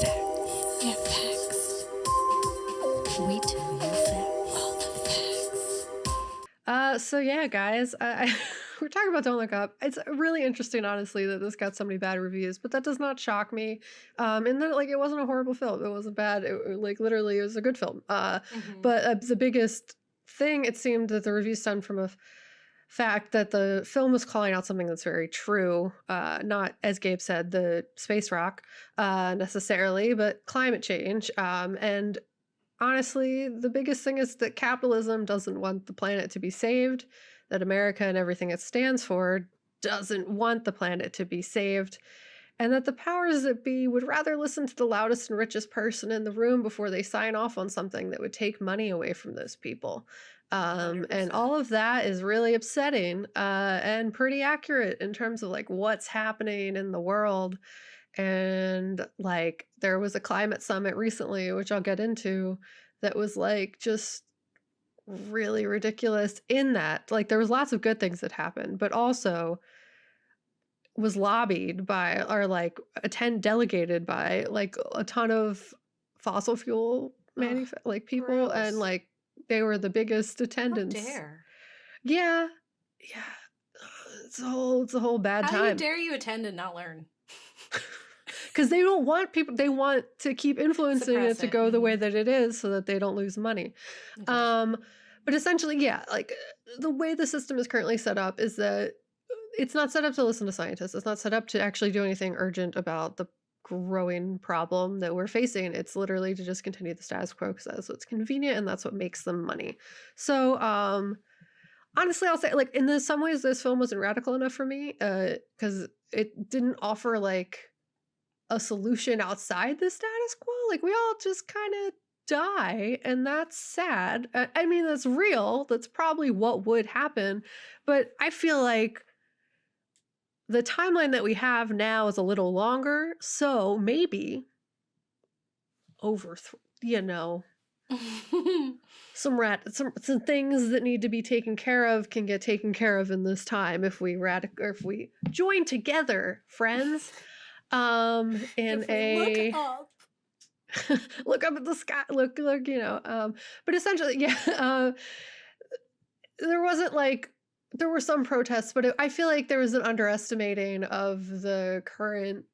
Facts. Yeah, facts. We tell you facts. All the facts. So yeah, guys, we're talking about Don't Look Up. It's really interesting, honestly, that this got so many bad reviews, but that does not shock me. And that like it wasn't a horrible film. It wasn't bad. Like literally, it was a good film. But the biggest thing, it seemed that the reviews stemmed from a fact that the film was calling out something that's very true, not, as Gabe said, the space rock necessarily, but climate change. And honestly, the biggest thing is that capitalism doesn't want the planet to be saved, that America and everything it stands for doesn't want the planet to be saved, and that the powers that be would rather listen to the loudest and richest person in the room before they sign off on something that would take money away from those people. And 100%. all of that is really upsetting and pretty accurate in terms of like what's happening in the world. And like there was a climate summit recently, which I'll get into, that was like just really ridiculous in that like there was lots of good things that happened, but also was lobbied by or like delegated by like a ton of fossil fuel like people, and gross. like they were the biggest How attendance. dare? Yeah. It's a whole bad How time. dare you attend and not learn? Because they don't want people, they want to keep influencing Suppress it to it. go the way that it is so that they don't lose money. Okay. But essentially, yeah, like the way the system is currently set up is that it's not set up to listen to scientists. It's not set up to actually do anything urgent about the growing problem that we're facing. It's literally to just continue the status quo because that's what's convenient and that's what makes them money. So, honestly, I'll say, like, in some ways, this film wasn't radical enough for me because it didn't offer, like, a solution outside the status quo. Like, we all just kind of die, and that's sad. I mean, that's real. That's probably what would happen. But I feel like the timeline that we have now is a little longer, so maybe some things that need to be taken care of can get taken care of in this time if we join together, friends. Look up. Look up at the sky. Look, but essentially, yeah. There were some protests, but I feel like there was an underestimating of the current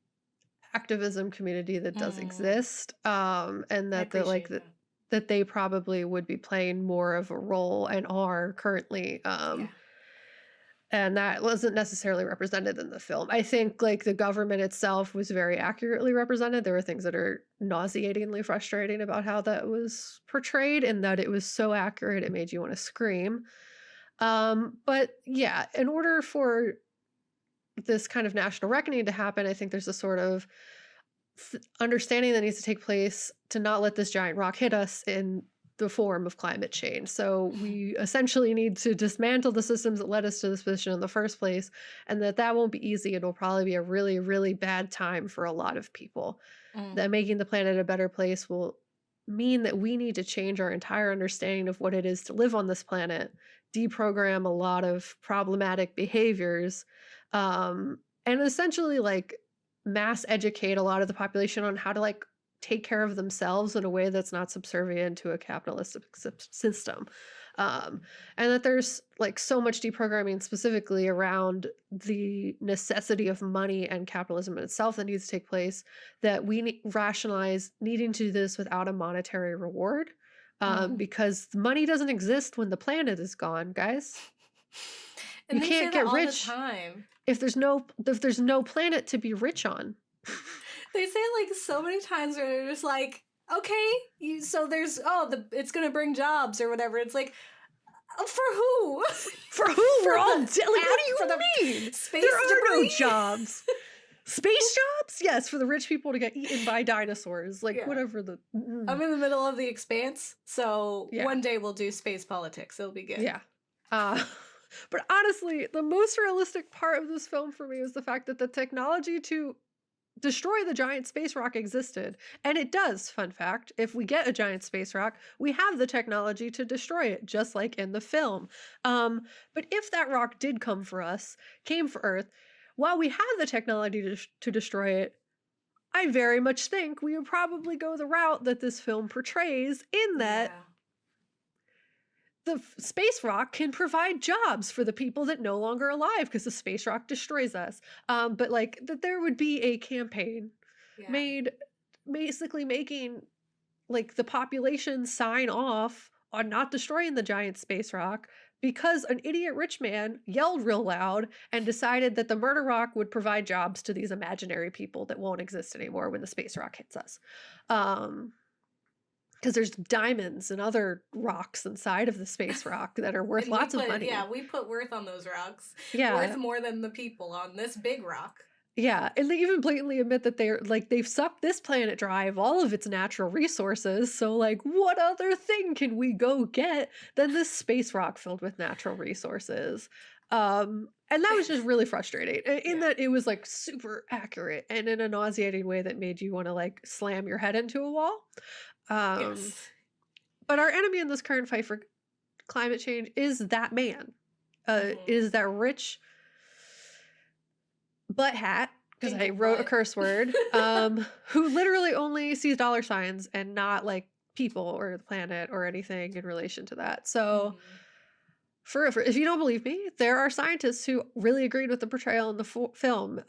activism community that does exist, and that that they probably would be playing more of a role and are currently. And that wasn't necessarily represented in the film. I think like the government itself was very accurately represented. There were things that are nauseatingly frustrating about how that was portrayed, and that it was so accurate it made you want to scream. But yeah, in order for this kind of national reckoning to happen, I think there's a sort of understanding that needs to take place to not let this giant rock hit us in the form of climate change. So we essentially need to dismantle the systems that led us to this position in the first place, and that won't be easy. It'll probably be a really, really bad time for a lot of people. That making the planet a better place will mean that we need to change our entire understanding of what it is to live on this planet, deprogram a lot of problematic behaviors, and essentially like mass educate a lot of the population on how to like take care of themselves in a way that's not subservient to a capitalistic system. And that there's like so much deprogramming specifically around the necessity of money and capitalism in itself that needs to take place, that we rationalize needing to do this without a monetary reward, because money doesn't exist when the planet is gone, guys. And you can't get rich if there's no planet to be rich on. They say it like so many times where they're just like, okay, so there's it's gonna bring jobs or whatever. It's like, for who? For who? We're all what do you mean? Space there are debris? no jobs. Space jobs? Yes, for the rich people to get eaten by dinosaurs. Like whatever the. I'm in the middle of the expanse, so one day we'll do space politics. It'll be good. Yeah. But honestly, the most realistic part of this film for me was the fact that the technology to destroy the giant space rock existed. And it does, fun fact. If we get a giant space rock, we have the technology to destroy it, just like in the film. But if that rock did came for Earth, while we have the technology to destroy it, I very much think we would probably go the route that this film portrays, in that the space rock can provide jobs for the people that no longer alive because the space rock destroys us. But like that there would be a campaign made, basically making like the population sign off on not destroying the giant space rock because an idiot rich man yelled real loud and decided that the murder rock would provide jobs to these imaginary people that won't exist anymore when the space rock hits us. Because there's diamonds and other rocks inside of the space rock that are worth lots of money. Yeah, we put worth on those rocks. Yeah. Worth more than the people on this big rock. Yeah, and they even blatantly admit that they've sucked this planet dry of all of its natural resources, so like what other thing can we go get than this space rock filled with natural resources? And that was just really frustrating in that it was like super accurate and in a nauseating way that made you want to like slam your head into a wall. Yes. But our enemy in this current fight for climate change is that man. Is that rich butt hat, because I wrote a curse word, who literally only sees dollar signs and not like people or the planet or anything in relation to that. So for if you don't believe me, there are scientists who really agreed with the portrayal in the film.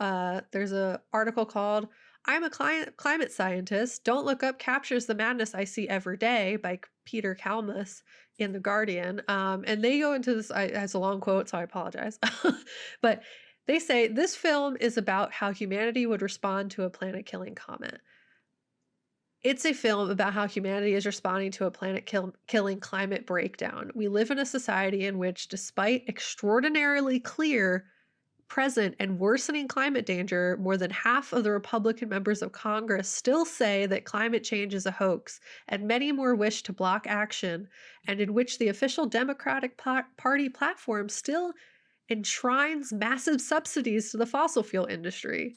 There's an article called "I'm a Climate Scientist. Don't Look Up Captures the Madness I See Every Day" by Peter Kalmus in The Guardian. And they go into this, it's a long quote, so I apologize. But they say, this film is about how humanity would respond to a planet-killing comet. It's a film about how humanity is responding to a planet-killing climate breakdown. We live in a society in which, despite extraordinarily clear, present, and worsening climate danger, more than half of the Republican members of Congress still say that climate change is a hoax, and many more wish to block action, and in which the official Democratic Party platform still enshrines massive subsidies to the fossil fuel industry,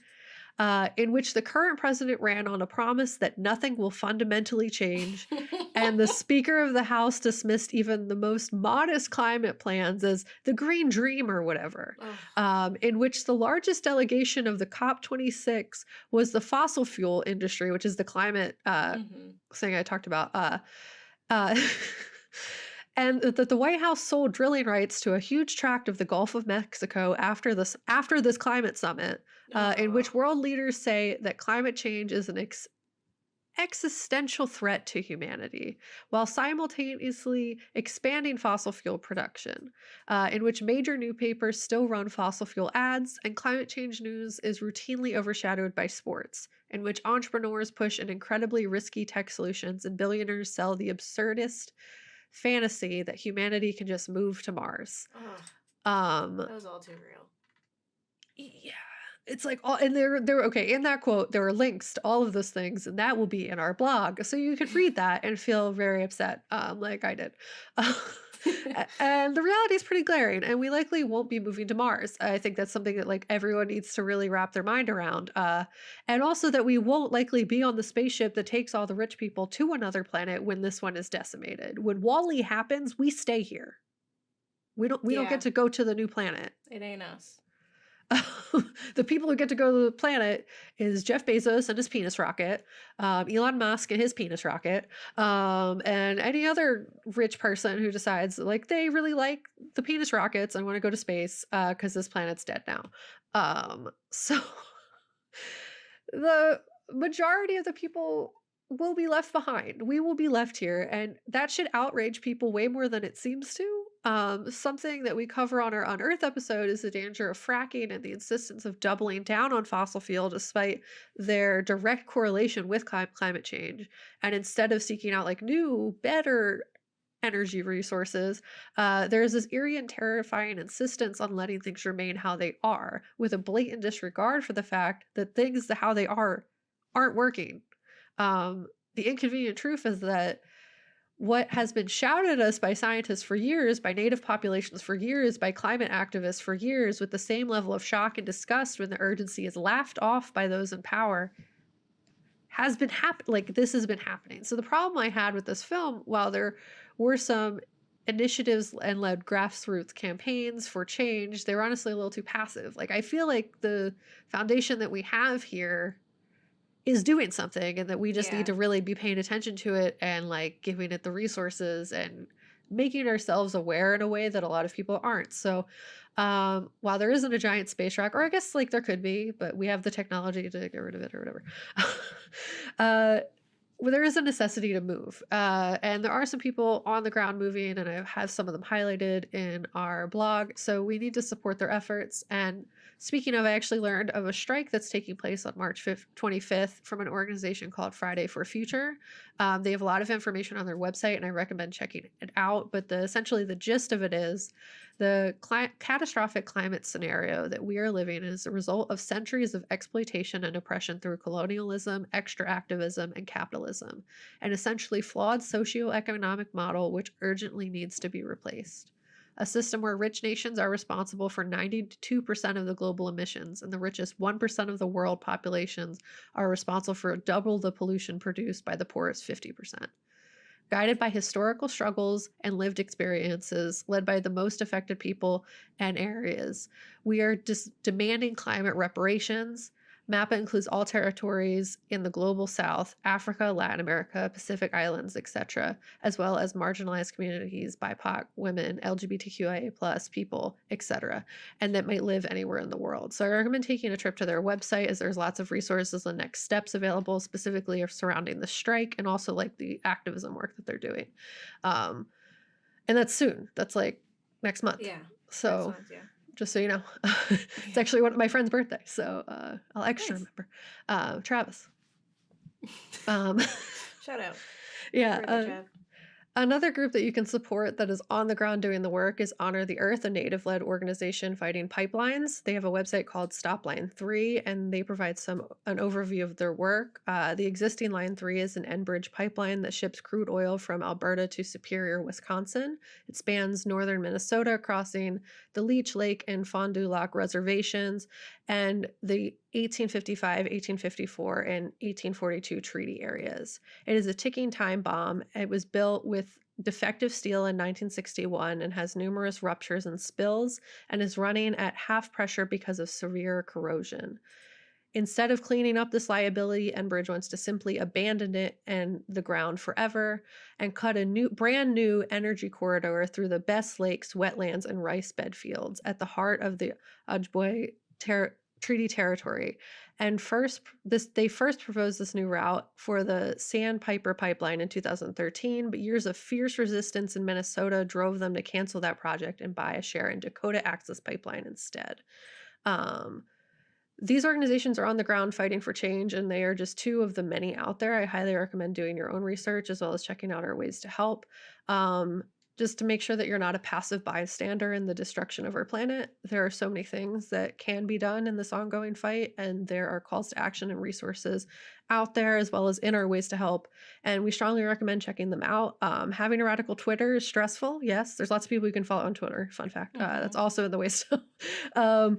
in which the current president ran on a promise that nothing will fundamentally change, and the Speaker of the House dismissed even the most modest climate plans as the Green Dream or whatever, in which the largest delegation of the COP26 was the fossil fuel industry, which is the climate thing I talked about. And that the White House sold drilling rights to a huge tract of the Gulf of Mexico after this climate summit, in which world leaders say that climate change is an existential threat to humanity, while simultaneously expanding fossil fuel production, in which major newspapers still run fossil fuel ads, and climate change news is routinely overshadowed by sports, in which entrepreneurs push an incredibly risky tech solutions and billionaires sell the absurdist fantasy that humanity can just move to Mars. That was all too real. Yeah, it's like all, and they're okay. In that quote, there are links to all of those things, and that will be in our blog, so you could read that and feel very upset, like I did. And the reality is pretty glaring, and we likely won't be moving to Mars. I think that's something that like everyone needs to really wrap their mind around. And also that we won't likely be on the spaceship that takes all the rich people to another planet when this one is decimated. When Wall-E happens, we stay here. We don't get to go to the new planet. It ain't us. The people who get to go to the planet is Jeff Bezos and his penis rocket, Elon Musk and his penis rocket, and any other rich person who decides like they really like the penis rockets and want to go to space because this planet's dead now. So the majority of the people will be left behind. We will be left here, and that should outrage people way more than it seems to. Something that we cover on our Unearth episode is the danger of fracking and the insistence of doubling down on fossil fuel despite their direct correlation with climate change. And instead of seeking out like new, better energy resources, there's this eerie and terrifying insistence on letting things remain how they are, with a blatant disregard for the fact that things how they are aren't working. The inconvenient truth is that what has been shouted at us by scientists for years, by native populations for years, by climate activists for years, with the same level of shock and disgust when the urgency is laughed off by those in power, has been this has been happening. So the problem I had with this film, while there were some initiatives and led grassroots campaigns for change, they were honestly a little too passive. Like I feel like the foundation that we have here is doing something, and that we just need Yeah. to really be paying attention to it and like giving it the resources and making ourselves aware in a way that a lot of people aren't. So while there isn't a giant space rock, or I guess like there could be, but we have the technology to get rid of it or whatever. uh well, there is a necessity to move. And there are some people on the ground moving, and I have some of them highlighted in our blog. So we need to support their efforts. And speaking of, I actually learned of a strike that's taking place on March 25th from an organization called Friday for Future. They have a lot of information on their website, and I recommend checking it out. But essentially the gist of it is the catastrophic climate scenario that we are living in is a result of centuries of exploitation and oppression through colonialism, extractivism, and capitalism, an essentially flawed socioeconomic model which urgently needs to be replaced. A system where rich nations are responsible for 92% of the global emissions, and the richest 1% of the world populations are responsible for double the pollution produced by the poorest 50%. Guided by historical struggles and lived experiences, led by the most affected people and areas, we are demanding climate reparations. MAPA includes all territories in the global south, Africa, Latin America, Pacific Islands, etc., as well as marginalized communities, BIPOC, women, LGBTQIA+ people, etc., and that might live anywhere in the world. So I recommend taking a trip to their website, as there's lots of resources and next steps available specifically surrounding the strike, and also like the activism work that they're doing. And that's soon. That's like next month. Yeah. So Next month, yeah. just so you know, it's actually one of my friend's birthday, so I'll extra remember. Travis. Shout out. Yeah. Another group that you can support that is on the ground doing the work is Honor the Earth, a native-led organization fighting pipelines. They have a website called Stop Line 3, and they provide an overview of their work. The existing Line 3 is an Enbridge pipeline that ships crude oil from Alberta to Superior, Wisconsin. It spans northern Minnesota, crossing the Leech Lake and Fond du Lac reservations and the 1855, 1854, and 1842 treaty areas. It is a ticking time bomb. It was built with defective steel in 1961 and has numerous ruptures and spills, and is running at half pressure because of severe corrosion. Instead of cleaning up this liability, Enbridge wants to simply abandon it and the ground forever and cut a brand new energy corridor through the best lakes, wetlands, and rice bed fields at the heart of the Ojibwe Treaty Territory. And they first proposed this new route for the Sandpiper Pipeline in 2013, but years of fierce resistance in Minnesota drove them to cancel that project and buy a share in Dakota Access Pipeline instead. These organizations are on the ground fighting for change, and they are just two of the many out there. I highly recommend doing your own research as well as checking out our ways to help. Just to make sure that you're not a passive bystander in the destruction of our planet. There are so many things that can be done in this ongoing fight, and there are calls to action and resources out there as well as in our ways to help, and we strongly recommend checking them out. Having a radical Twitter is stressful. Yes, there's lots of people you can follow on Twitter. Fun fact. That's also in the ways to help.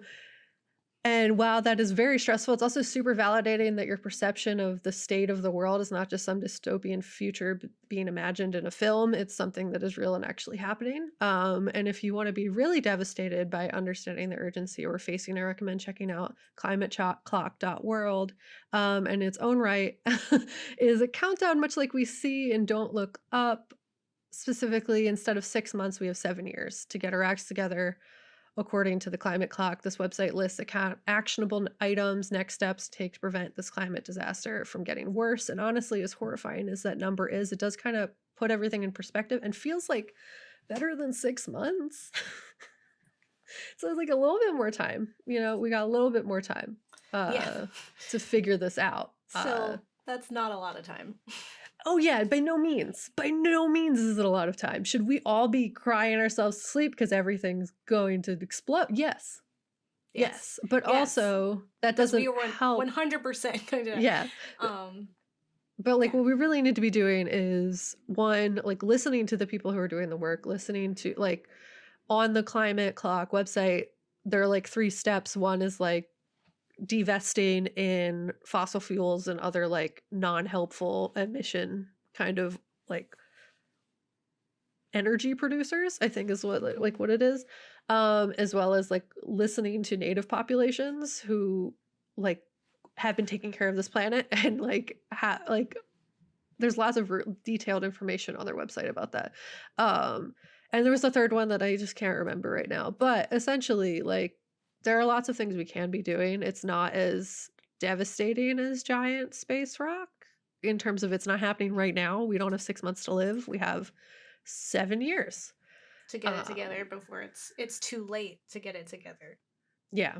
And while that is very stressful, it's also super validating that your perception of the state of the world is not just some dystopian future being imagined in a film. It's something that is real and actually happening. And if you want to be really devastated by understanding the urgency we're facing, I recommend checking out climateclock.world. In its own right is a countdown, much like we see in Don't Look Up. Specifically, instead of 6 months, we have 7 years to get our acts together. According to the Climate Clock, this website lists actionable items, next steps to take to prevent this climate disaster from getting worse. And honestly, as horrifying as that number is, it does kind of put everything in perspective and feels like better than 6 months. So it's like a little bit more time. We got a little bit more time to figure this out. So that's not a lot of time. Oh yeah, by no means. By no means is it a lot of time. Should we all be crying ourselves to sleep because everything's going to explode? Yes. But also that doesn't help. 100% kind of. Yeah. But what we really need to be doing is one, listening to the people who are doing the work, listening to on the Climate Clock website, there are 3 steps. One is divesting in fossil fuels and other non-helpful emission kind of energy producers, I think is what what it is, as well as listening to native populations who have been taking care of this planet, and like there's lots of detailed information on their website about that. Um, and there was a third one that I just can't remember right now. But essentially, like, there are lots of things we can be doing. It's not as devastating as giant space rock in terms of it's not happening right now. We don't have 6 months to live. We have 7 years to get it together before it's too late to get it together. Yeah.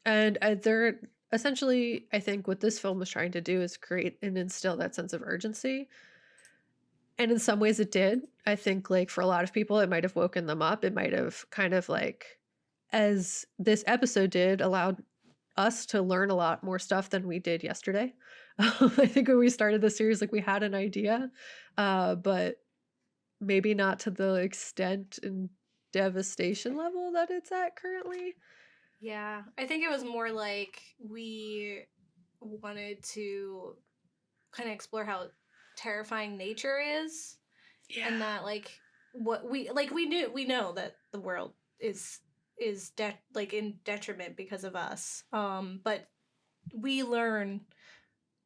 And they're essentially, I think what this film was trying to do is create and instill that sense of urgency. And in some ways it did. I think like for a lot of people, it might have woken them up. It might have kind of like, as this episode did, allowed us to learn a lot more stuff than we did yesterday. I think when we started the series, like we had an idea, but maybe not to the extent and devastation level that it's at currently. Yeah, I think it was more like we wanted to kind of explore how terrifying nature is. Yeah. And that like what we know that the world is like in detriment because of us. But we learn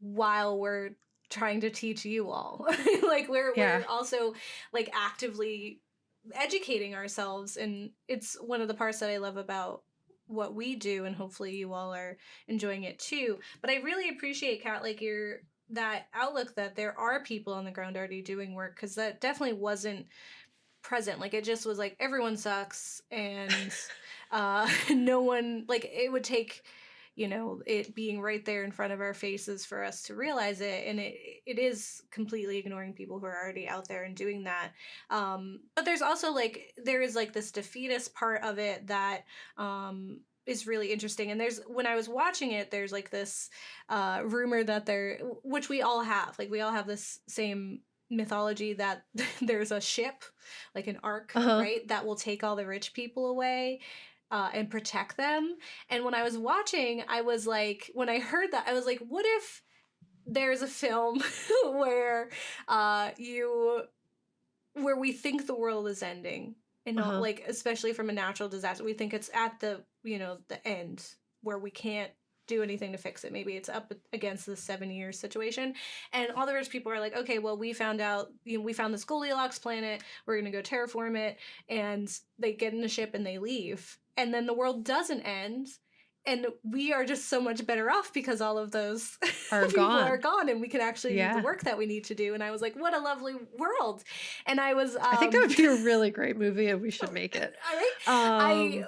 while we're trying to teach you all. Like we're also like actively educating ourselves, and it's one of the parts that I love about what we do, and hopefully you all are enjoying it too. But I really appreciate, Kat, like that outlook that there are people on the ground already doing work, because that definitely wasn't present. Like it just was like everyone sucks, and no one, like it would take it being right there in front of our faces for us to realize it, and it is completely ignoring people who are already out there and doing that. But there's also like there is like this defeatist part of it that is really interesting. And there's, when I was watching it, there's like this rumor that which we all have, like we all have this same mythology that there's a ship, like an ark, right, that will take all the rich people away and protect them. And when I was watching, I was like, when I heard that, I was like, what if there's a film where where we think the world is ending, and not like, especially from a natural disaster, we think it's at the the end where we can't do anything to fix it. Maybe it's up against the 7-year situation, and all the rich people are like, okay, well, we found out, we found this Goldilocks planet, we're gonna go terraform it, and they get in a ship and they leave, and then the world doesn't end, and we are just so much better off because all of those people are gone, and we can actually do the work that we need to do. And I was like, what a lovely world. And I was I think that would be a really great movie, and we should make it. I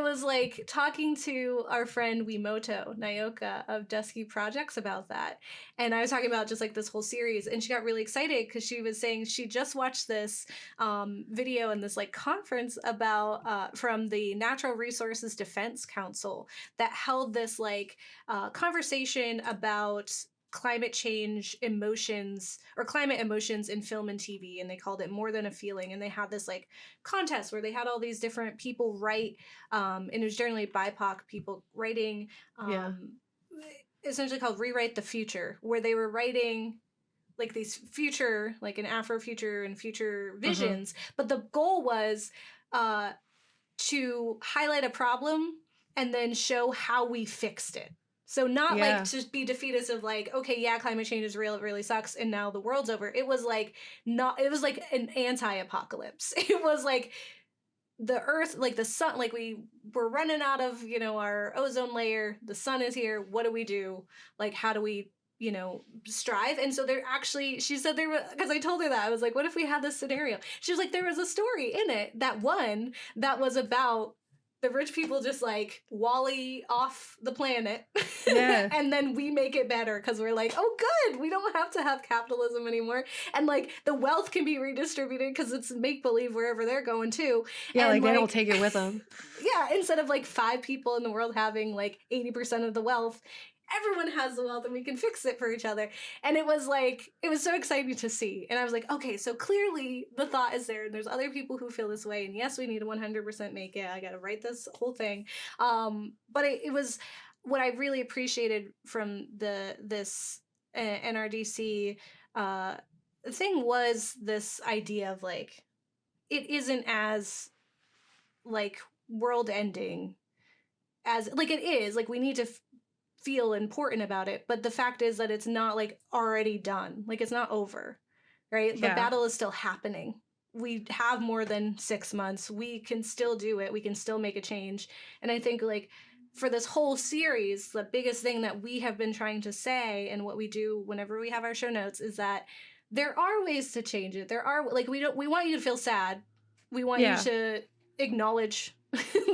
was like talking to our friend Wimoto Nayoka of Dusky Projects about that, and I was talking about just like this whole series, and she got really excited because she was saying she just watched this video in this like conference about from the Natural Resources Defense Council that held this like conversation about climate change emotions, or climate emotions in film and TV, and they called it More Than a Feeling. And they had this like contest where they had all these different people write, and it was generally BIPOC people writing, essentially called Rewrite the Future, where they were writing like these future, like an Afrofuture and future visions, but the goal was to highlight a problem and then show how we fixed it. So not like to be defeatist of like, okay, yeah, climate change is real, it really sucks, and now the world's over. It was like it was like an anti-apocalypse. It was like the earth, like the sun, like we were running out of, our ozone layer, the sun is here, what do we do? Like, how do we, strive? And so there actually, she said there was, because I told her that, I was like, what if we had this scenario? She was like, there was a story in it, that was about the rich people just like wally off the planet, and then we make it better because we're like, oh good, we don't have to have capitalism anymore, and like the wealth can be redistributed because it's make-believe wherever they're going too. Yeah, and, like they don't take it with them. Yeah, instead of like 5 people in the world having like 80% of the wealth, everyone has the wealth and we can fix it for each other. And it was like, it was so exciting to see. And I was like, okay, so clearly the thought is there, and there's other people who feel this way, and yes, we need to 100% make it. I got to write this whole thing. But it was what I really appreciated from this NRDC thing was this idea of like, it isn't as like world ending as like it is. Like we need to feel important about it, but the fact is that it's not like already done. Like it's not over, right? The battle is still happening. We have more than 6 months. We can still do it. We can still make a change. And I think like for this whole series, the biggest thing that we have been trying to say and what we do whenever we have our show notes is that there are ways to change it. There are like we want you to feel sad. We want you to acknowledge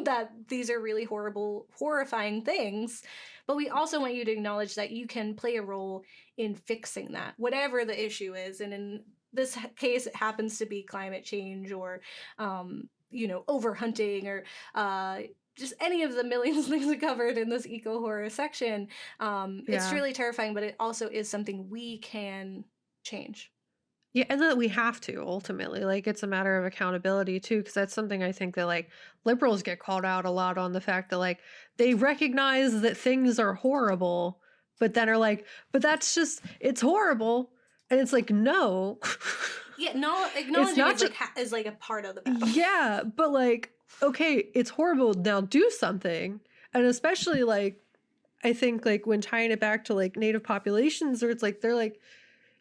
that these are really horrible, horrifying things, but we also want you to acknowledge that you can play a role in fixing that, whatever the issue is. And in this case, it happens to be climate change or, overhunting or just any of the millions of things we covered in this eco horror section. It's truly terrifying, but it also is something we can change. Yeah, and that we have to ultimately, like, it's a matter of accountability too, because that's something I think that like liberals get called out a lot on, the fact that like they recognize that things are horrible, but then are like, but that's just, it's horrible. And it's like, no. Yeah, no, acknowledging is like a part of the battle. Yeah, but like, okay, it's horrible, now do something. And especially like, I think like when tying it back to like native populations, or it's like, they're like,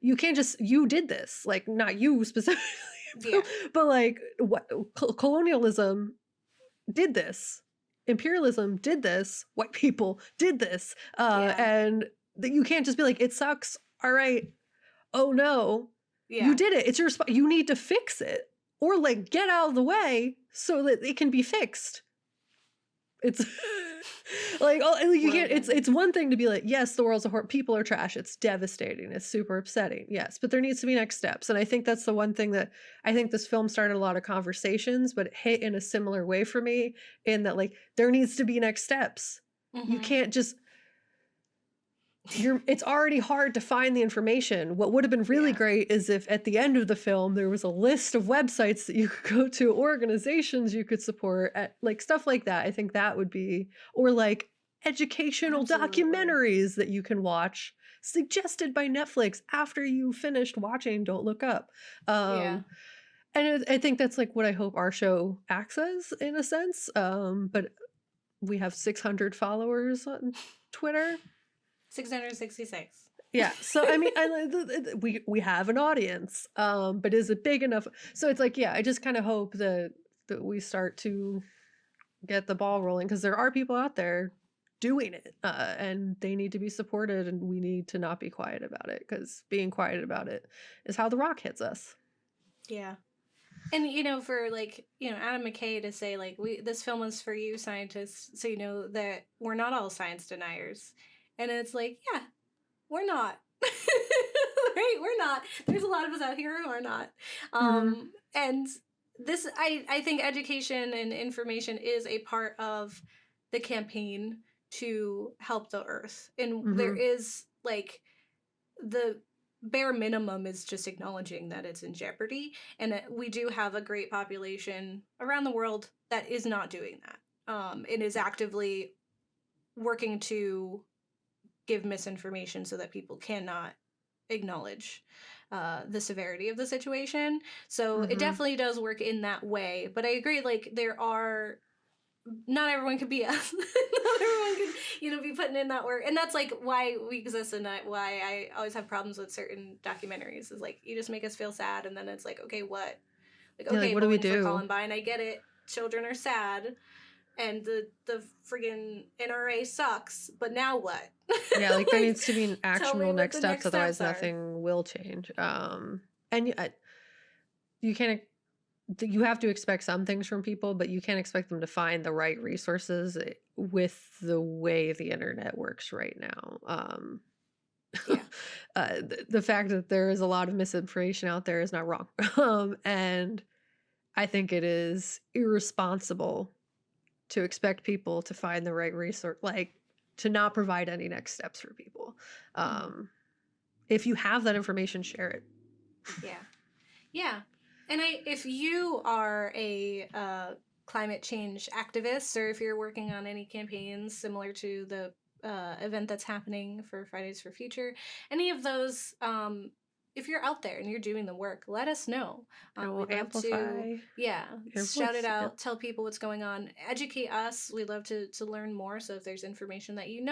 you can't just, you did this, like not you specifically, but like what colonialism did this, imperialism did this, white people did this, and that you can't just be like, it sucks, all right, oh no, you did it, it's your you need to fix it, or like get out of the way so that it can be fixed. It's like, oh, you can't, it's one thing to be like, yes, the world's a horror, people are trash, it's devastating, it's super upsetting, yes, but there needs to be next steps. And I think that's the one thing that I think this film started a lot of conversations, but it hit in a similar way for me, in that like there needs to be next steps. You can't just, it's already hard to find the information. What would have been really great is if at the end of the film there was a list of websites that you could go to, organizations you could support, at like stuff like that. I think that would be, or like educational documentaries that you can watch suggested by Netflix after you finished watching Don't Look Up. And I think that's like what I hope our show acts as, in a sense. But we have 600 followers on Twitter. 666. Yeah, so I mean, we have an audience, but is it big enough? So it's like, yeah, I just kind of hope that we start to get the ball rolling, because there are people out there doing it, and they need to be supported, and we need to not be quiet about it, because being quiet about it is how the rock hits us. Yeah. And for like, Adam McKay to say like, this film is for you scientists, so you know that we're not all science deniers. And it's like, yeah, we're not. Right? We're not. There's a lot of us out here who are not. And this, I think education and information is a part of the campaign to help the earth. And there is like, the bare minimum is just acknowledging that it's in jeopardy. And we do have a great population around the world that is not doing that. It is actively working to give misinformation so that people cannot acknowledge the severity of the situation. So it definitely does work in that way. But I agree, like, not everyone can be us. Not everyone can, be putting in that work. And that's like why we exist, and why I always have problems with certain documentaries, is like, you just make us feel sad, and then it's like, okay, what? Like, okay, what do we do? For Columbine, I get it. Children are sad. And the friggin' NRA sucks, but now what? Yeah, like there needs to be an actionable next steps, otherwise nothing will change. And you can't, you have to expect some things from people, but you can't expect them to find the right resources with the way the internet works right now. The fact that there is a lot of misinformation out there is not wrong. And I think it is irresponsible to expect people to find the right resource, like to not provide any next steps for people. If you have that information, share it. Yeah. And if you are a climate change activist, or if you're working on any campaigns similar to the event that's happening for Fridays for Future, any of those if you're out there and you're doing the work, let us know. And we'll We'd love to, amplify your shout it voice. out, tell people what's going on, educate us. We'd love to learn more. So if there's information that you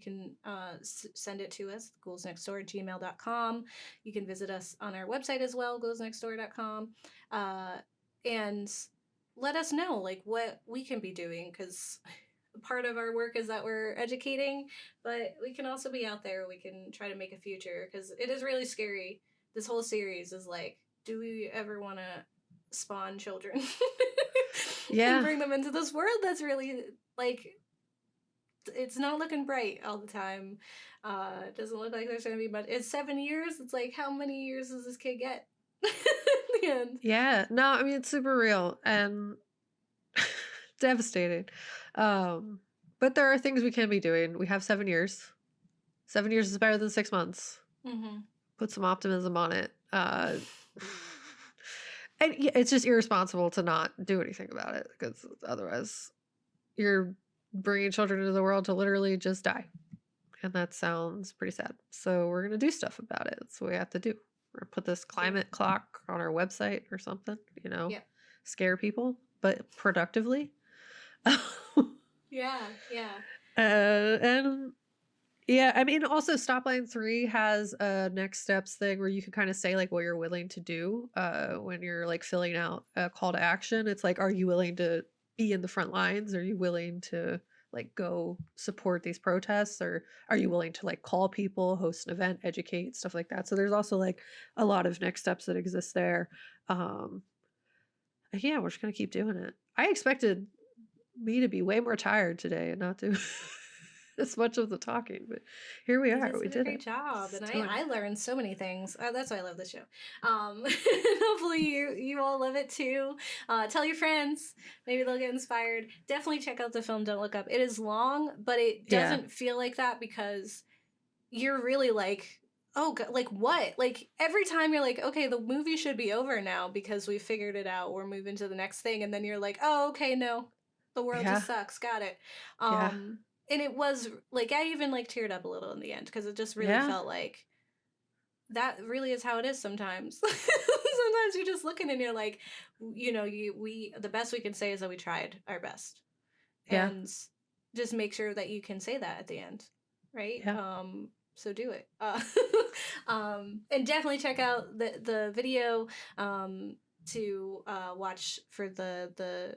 can send it to us, ghoulsnextdoor@gmail.com. You can visit us on our website as well, ghoulsnextdoor.com. And let us know like what we can be doing, because part of our work is that we're educating, but we can also be out there. We can try to make a future, because it is really scary. This whole series is like, do we ever want to spawn children and bring them into this world that's really like, it's not looking bright all the time. It doesn't look like there's gonna be much. It's 7 years. It's like, how many years does this kid get? At the end. Yeah, no, I mean, it's super real and devastating. But there are things we can be doing. We have 7 years. 7 years is better than 6 months. Put some optimism on it. And yeah, it's just irresponsible to not do anything about it, because otherwise you're bringing children into the world to literally just die. And that sounds pretty sad. So we're going to do stuff about it. That's what we have to do. We're going to put this climate clock on our website or something, scare people, but productively. Yeah. And yeah, I mean, also Stop Line 3 has a next steps thing where you can kind of say like what you're willing to do when you're like filling out a call to action. It's like, are you willing to be in the front lines? Are you willing to like go support these protests? Or are you willing to like call people, host an event, educate, stuff like that? So there's also like a lot of next steps that exist there. Yeah, we're just gonna keep doing it. I expected me to be way more tired today and not do as much of the talking, but here we are. We did a great job, and I learned so many things. That's why I love this show. Hopefully you all love it too. Tell your friends, maybe they'll get inspired. Definitely check out the film Don't Look Up. It is long, but it doesn't feel like that, because you're really like, oh God, like what? Like every time you're like, okay, the movie should be over now because we figured it out. We're moving to the next thing, and then you're like, oh, okay, no, the world just sucks. Got it. And it was like, I even like teared up a little in the end, because it just really felt like that really is how it is sometimes. Sometimes you're just looking and you're like, the best we can say is that we tried our best. And just make sure that you can say that at the end, right? So do it. And definitely check out the video to watch for the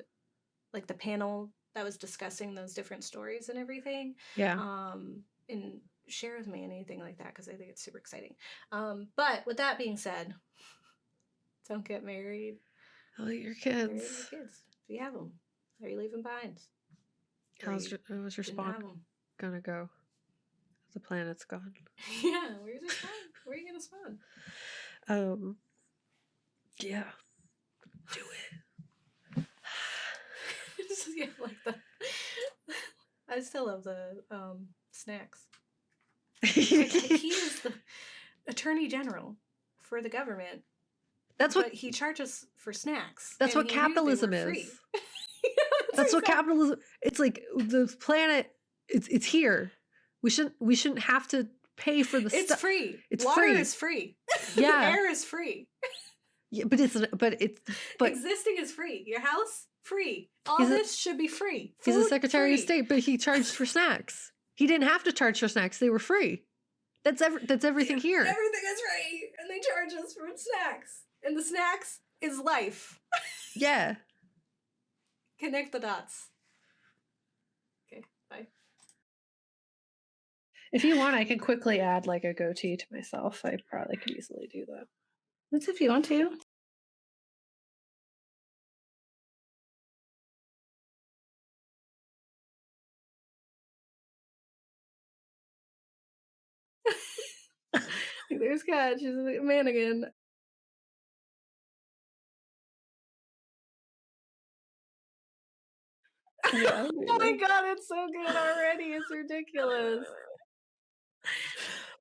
panel that was discussing those different stories and everything. And share with me anything like that, because I think it's super exciting. But with that being said, don't get married. Oh, your kids. Marry your kids. Do you have them? Are you leaving behind? How's your spawn gonna go? The planet's gone. Yeah, where's your spawn? Where are you gonna spawn? Yeah. Do it. Yeah, like the. I still love the snacks. Like, he is the attorney general for the government. But he charges for snacks. That's what capitalism is. That's what capitalism. It's like the planet. It's here. We shouldn't have to pay for the stuff. It's free. It's Water free. is free. Yeah. Air is free. Yeah, but existing is free. Your house free. All this should be free. Food, he's a Secretary free. of State, but he charged for snacks. He didn't have to charge for snacks. They were free. That's everything here. Everything is free, and they charge us for snacks. And the snacks is life. Yeah. Connect the dots. Okay, bye. If you want, I can quickly add like a goatee to myself. I probably could easily do that. That's if you want to. There's Kat. She's a man again. Yeah, oh my God, it's so good already. It's ridiculous.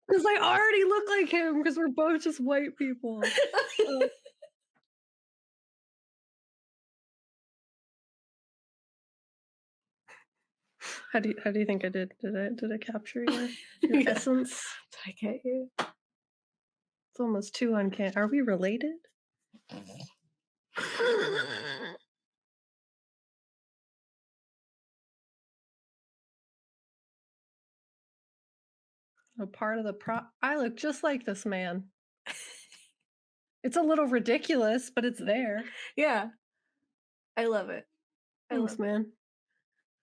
Because I already look like him, because we're both just white people. How do you think I did? Did I capture your essence? Did I get you? It's almost too uncanny. Are we related? A part of the I look just like this man. It's a little ridiculous, but it's there. Yeah. I love it. I Thanks, love it. man.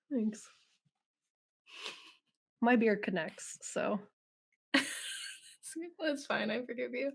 Thanks. My beard connects, so. That's fine. I forgive you.